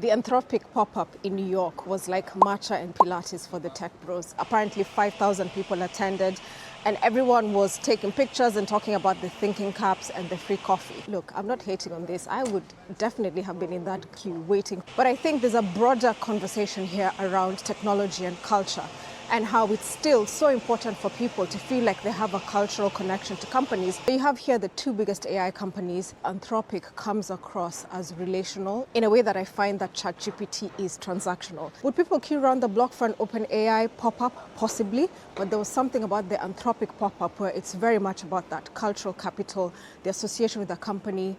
The Anthropic pop-up in New York was like Matcha and Pilates for the tech bros. Apparently 5,000 people attended and everyone was taking pictures and talking about the thinking caps and the free coffee. Look, I'm not hating on this. I would definitely have been in that queue waiting. But I think there's a broader conversation here around technology and culture, and how it's still so important for people to feel like they have a cultural connection to companies. You have here the two biggest AI companies. Anthropic comes across as relational in a way that I find that ChatGPT is transactional. Would people queue around the block for an open AI pop-up? Possibly, but there was something about the Anthropic pop-up where it's very much about that cultural capital, the association with the company,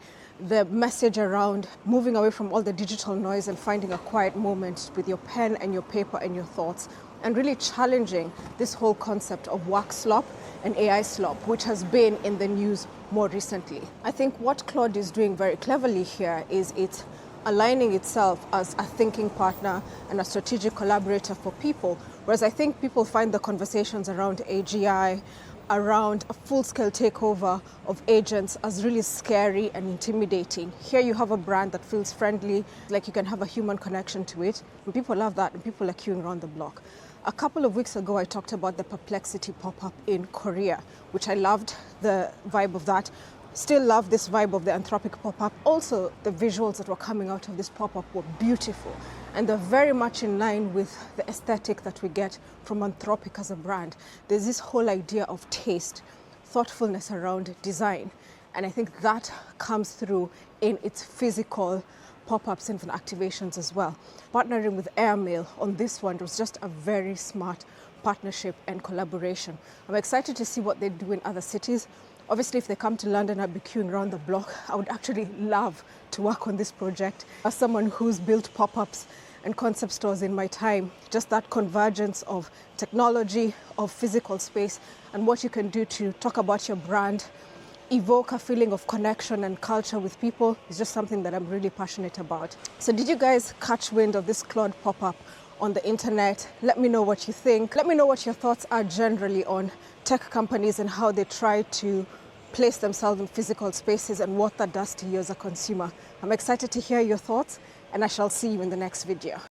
the message around moving away from all the digital noise and finding a quiet moment with your pen and your paper and your thoughts, and really challenging this whole concept of work slop and AI slop, which has been in the news more recently. I think what Claude is doing very cleverly here is it's aligning itself as a thinking partner and a strategic collaborator for people, whereas I think people find the conversations around AGI, around a full-scale takeover of agents as really scary and intimidating. Here you have a brand that feels friendly, like you can have a human connection to it, and people love that, and people are queuing around the block. A couple of weeks ago, I talked about the Perplexity pop-up in Korea, which I loved the vibe of that. Still love this vibe of the Anthropic pop-up. Also, the visuals that were coming out of this pop-up were beautiful, and they're very much in line with the aesthetic that we get from Anthropic as a brand. There's this whole idea of taste, thoughtfulness around design, and I think that comes through in its physical pop-ups and activations as well. Partnering with Airmail on this one was just a very smart partnership and collaboration. I'm excited to see what they do in other cities. Obviously, if they come to London, I'll be queuing around the block. I would actually love to work on this project. As someone who's built pop-ups and concept stores in my time, just that convergence of technology, of physical space, and what you can do to talk about your brand, evoke a feeling of connection and culture with people is just something that I'm really passionate about. So did you guys catch wind of this Claude pop-up on the internet? Let me know what you think. Let me know what your thoughts are generally on tech companies and how they try to place themselves in physical spaces and what that does to you as a consumer. I'm excited to hear your thoughts, and I shall see you in the next video.